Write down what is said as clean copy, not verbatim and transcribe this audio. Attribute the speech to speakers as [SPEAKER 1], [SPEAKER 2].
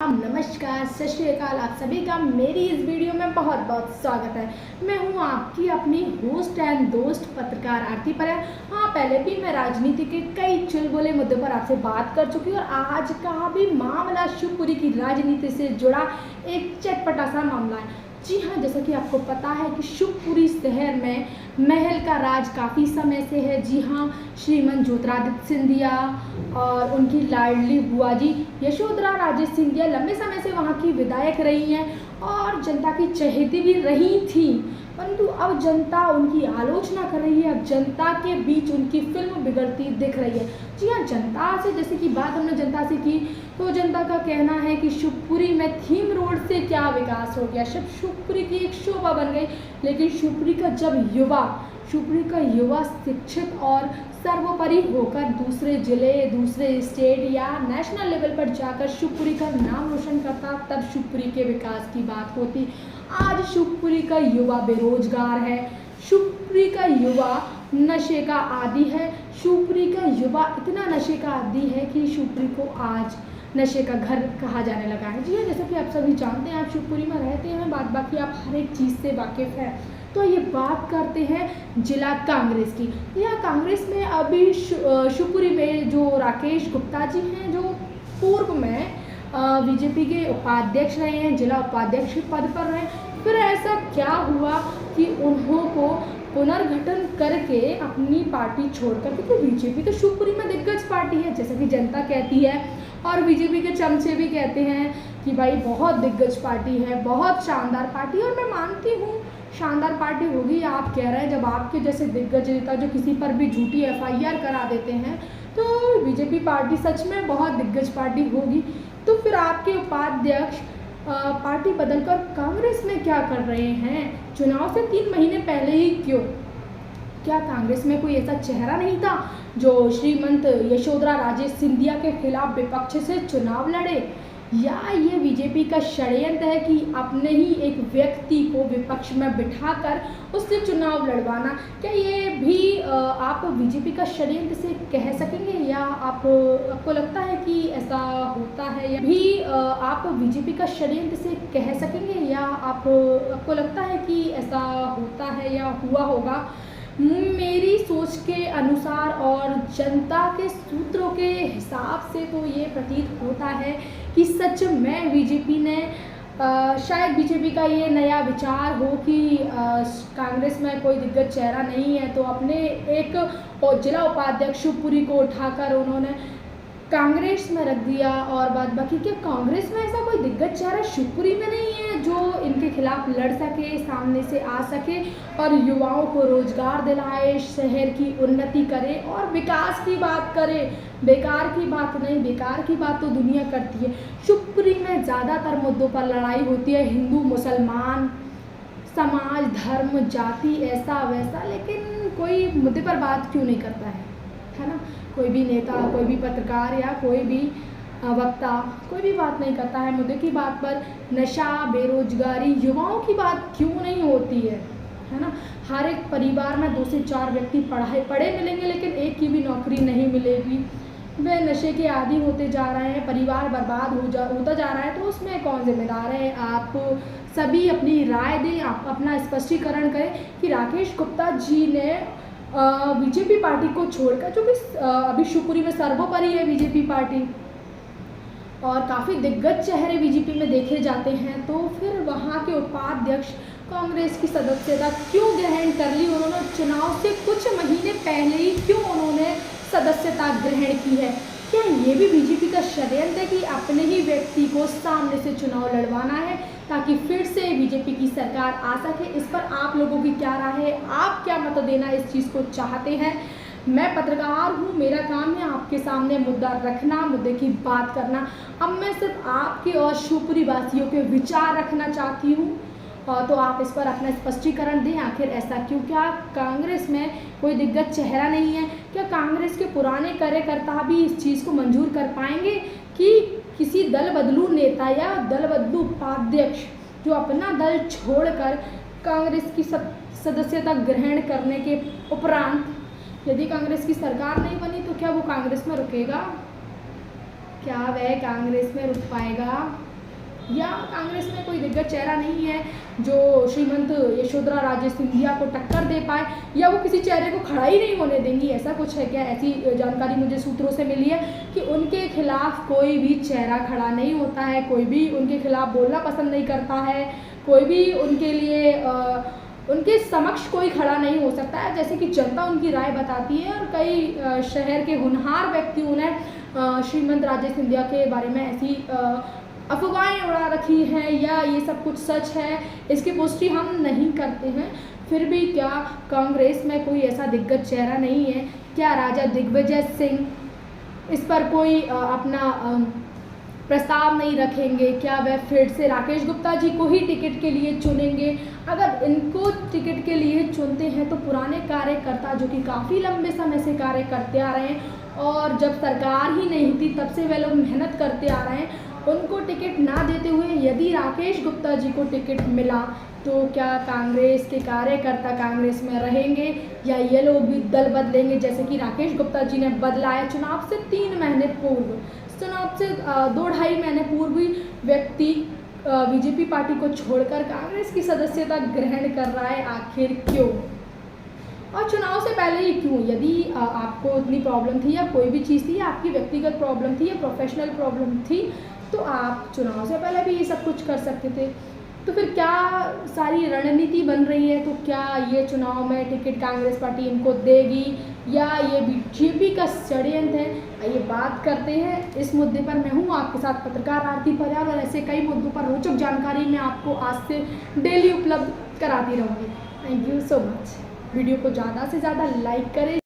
[SPEAKER 1] नमस्कार, सत श्री अकाल। आप सभी का मेरी इस वीडियो में बहुत बहुत स्वागत है। मैं हूं आपकी अपनी होस्ट एंड दोस्त पत्रकार आरती पर। हाँ, पहले भी मैं राजनीति के कई चुलबुले मुद्दों पर आपसे बात कर चुकी हूँ और आज का भी मामला शिवपुरी की राजनीति से जुड़ा एक चटपटा सा मामला है। जी हाँ, जैसा कि आपको पता है कि शिवपुरी शहर में महल का राज काफ़ी समय से है। जी हाँ, श्रीमान ज्योतिरादित्य सिंधिया और उनकी लाडली बुआ जी यशोधरा राजे सिंधिया लंबे समय से वहाँ की विधायक रही हैं और जनता की चहेती भी रही थी, परंतु अब जनता उनकी आलोचना कर रही है। अब जनता के बीच उनकी फिल्म बिगड़ती दिख रही है। जी हाँ, जनता से जैसे कि बात हमने जनता से की तो जनता का कहना है कि शिवपुरी में थीम रोड से क्या विकास हो गया। शिवपुरी की एक शोभा बन गई, लेकिन शिवपुरी का युवा शिक्षित और सर्वोपरि होकर दूसरे जिले, दूसरे स्टेट या नेशनल लेवल पर जाकर शिवपुरी का नाम रोशन करता, तब शिवपुरी के विकास की बात होती। आज शिवपुरी का युवा बेरोजगार है, शिवपुरी का युवा नशे का आदी है। शिवपुरी का युवा इतना नशे का आदी है कि शिवपुरी को आज नशे का घर कहा जाने लगा है। जी हाँ, जैसा कि आप सभी जानते हैं, आप शिवपुरी में रहते हैं, बाकी आप हर एक चीज़ से वाकिफ़ हैं। तो ये बात करते हैं जिला कांग्रेस की। यह कांग्रेस में अभी शिवपुरी में जो राकेश गुप्ता जी हैं, जो पूर्व में बीजेपी के उपाध्यक्ष रहे हैं, जिला उपाध्यक्ष पद पर रहे। फिर ऐसा क्या हुआ कि उन्हों को पुनर्गठन करके अपनी पार्टी छोड़कर, क्योंकि बीजेपी तो शिवपुरी में दिग्गज पार्टी है जैसा कि जनता कहती है और बीजेपी के चमचे भी कहते हैं कि भाई बहुत दिग्गज पार्टी है, बहुत शानदार पार्टी। और मैं मानती हूँ शानदार पार्टी होगी। आप कह रहे हैं जब आपके जैसे दिग्गज नेता जो किसी पर भी झूठी FIR करा देते हैं, तो बीजेपी पार्टी सच में बहुत दिग्गज पार्टी होगी। तो फिर आपके उपाध्यक्ष पार्टी बदलकर कांग्रेस में क्या कर रहे हैं? चुनाव से 3 महीने पहले ही क्यों? क्या कांग्रेस में कोई ऐसा चेहरा नहीं था जो श्रीमंत यशोधरा राजे सिंधिया के खिलाफ विपक्ष से चुनाव लड़े? या ये बीजेपी का षड्यंत्र है कि अपने ही एक व्यक्ति को विपक्ष में बिठाकर उससे चुनाव लड़वाना? क्या ये भी आप बीजेपी का षड्यंत्र से कह सकेंगे, या आपको लगता है कि ऐसा होता है? या भी आप बीजेपी का षड्यंत्र से कह सकेंगे, या आपको लगता है कि ऐसा होता है या हुआ होगा? मेरी सोच के अनुसार और जनता के सूत्रों के हिसाब से तो ये प्रतीत होता है कि सच में बीजेपी ने शायद बीजेपी का ये नया विचार हो कि कांग्रेस में कोई दिग्गज चेहरा नहीं है, तो अपने एक जिला उपाध्यक्ष शिवपुरी को उठाकर उन्होंने कांग्रेस में रख दिया। और बाकी क्या कांग्रेस में ऐसा कोई दिग्गज चेहरा शिवपुरी में नहीं है जो इनके खिलाफ लड़ सके, सामने से आ सके और युवाओं को रोजगार दिलाए, शहर की उन्नति करे और विकास की बात करे? बेकार की बात नहीं, बेकार की बात तो दुनिया करती है। शिवपुरी में ज़्यादातर मुद्दों पर लड़ाई होती है, हिंदू मुसलमान, समाज, धर्म, जाति, ऐसा वैसा, लेकिन कोई मुद्दे पर बात क्यों नहीं करता है ना? कोई भी नेता, कोई भी पत्रकार या कोई भी वक्ता कोई भी बात नहीं करता है मुद्दे की बात पर। नशा, बेरोजगारी, युवाओं की बात क्यों नहीं होती है ना? हर एक परिवार में 2 से 4 व्यक्ति पढ़े मिलेंगे, लेकिन एक की भी नौकरी नहीं मिलेगी। वे नशे के आदी होते जा रहे हैं, परिवार बर्बाद होता जा रहा है, तो उसमें कौन जिम्मेदार है? आप सभी अपनी राय दें, आप अपना स्पष्टीकरण करें कि राकेश गुप्ता जी ने बीजेपी पार्टी को छोड़कर, जो कि अभी शिवपुरी में सर्वोपरि है बीजेपी पार्टी और काफ़ी दिग्गज चेहरे बीजेपी में देखे जाते हैं, तो फिर वहाँ के उपाध्यक्ष कांग्रेस की सदस्यता क्यों ग्रहण कर ली उन्होंने? चुनाव से कुछ महीने पहले ही क्यों उन्होंने सदस्यता ग्रहण की है? क्या ये भी बीजेपी का षड्यंत्र है कि अपने ही व्यक्ति को सामने से चुनाव लड़वाना है ताकि फिर से बीजेपी की सरकार आ सके? इस पर आप लोगों की क्या राय है? आप क्या मत देना इस चीज़ को चाहते हैं? मैं पत्रकार हूँ, मेरा काम है आपके सामने मुद्दा रखना, मुद्दे की बात करना। अब मैं सिर्फ आपके और शिवपुरी वासियों के विचार रखना चाहती हूँ, तो आप इस पर अपना स्पष्टीकरण दें। आखिर ऐसा क्यों? क्या कांग्रेस में कोई दिग्गज चेहरा नहीं है? क्या कांग्रेस के पुराने कार्यकर्ता भी इस चीज़ को मंजूर कर पाएंगे कि किसी दल बदलू नेता या दल बदलू उपाध्यक्ष जो अपना दल छोड़कर कांग्रेस की सदस्यता ग्रहण करने के उपरांत यदि कांग्रेस की सरकार नहीं बनी तो क्या वो कांग्रेस में रुकेगा? क्या वह कांग्रेस में रुक पाएगा? या कांग्रेस में कोई दिग्गज चेहरा नहीं है जो श्रीमंत यशोधरा राजे सिंधिया को टक्कर दे पाए, या वो किसी चेहरे को खड़ा ही नहीं होने देंगी, ऐसा कुछ है क्या? ऐसी जानकारी मुझे सूत्रों से मिली है कि उनके खिलाफ कोई भी चेहरा खड़ा नहीं होता है, कोई भी उनके खिलाफ बोलना पसंद नहीं करता है, कोई भी उनके लिए उनके समक्ष कोई खड़ा नहीं हो सकता है, जैसे कि जनता उनकी राय बताती है। और कई शहर के होनहार व्यक्तियों ने श्रीमंत राजे सिंधिया के बारे में ऐसी अफवाहें उड़ा रखी हैं या ये सब कुछ सच है, इसकी पुष्टि हम नहीं करते हैं। फिर भी क्या कांग्रेस में कोई ऐसा दिग्गज चेहरा नहीं है? क्या राजा दिग्विजय सिंह इस पर कोई अपना प्रस्ताव नहीं रखेंगे? क्या वह फिर से राकेश गुप्ता जी को ही टिकट के लिए चुनेंगे? अगर इनको टिकट के लिए चुनते हैं तो पुराने कार्यकर्ता जो कि काफ़ी लंबे समय से कार्य करते आ रहे हैं और जब सरकार ही नहीं थी तब से वे लोग मेहनत करते आ रहे हैं, उनको टिकट ना देते हुए यदि राकेश गुप्ता जी को टिकट मिला तो क्या कांग्रेस के कार्यकर्ता कांग्रेस में रहेंगे या ये लोग भी दल बदलेंगे, जैसे कि राकेश गुप्ता जी ने बदला है? चुनाव से 3 महीने पूर्व, चुनाव से 2-2.5 महीने पूर्व ही व्यक्ति बीजेपी पार्टी को छोड़कर कांग्रेस की सदस्यता ग्रहण कर रहा है, आखिर क्यों? और चुनाव से पहले ही क्यों? यदि आपको इतनी प्रॉब्लम थी या कोई भी चीज़ थी, आपकी व्यक्तिगत प्रॉब्लम थी या प्रोफेशनल प्रॉब्लम थी, तो आप चुनाव से पहले भी ये सब कुछ कर सकते थे। तो फिर क्या सारी रणनीति बन रही है? तो क्या ये चुनाव में टिकट कांग्रेस पार्टी इनको देगी या ये बीजेपी का षड्यंत्र है? आइए बात करते हैं इस मुद्दे पर। मैं हूँ आपके साथ पत्रकार आरती परिहार और ऐसे कई मुद्दों पर रोचक जानकारी मैं आपको आज से डेली उपलब्ध कराती रहूँगी। Thank you so much. Video को ज़्यादा से ज़्यादा लाइक करें,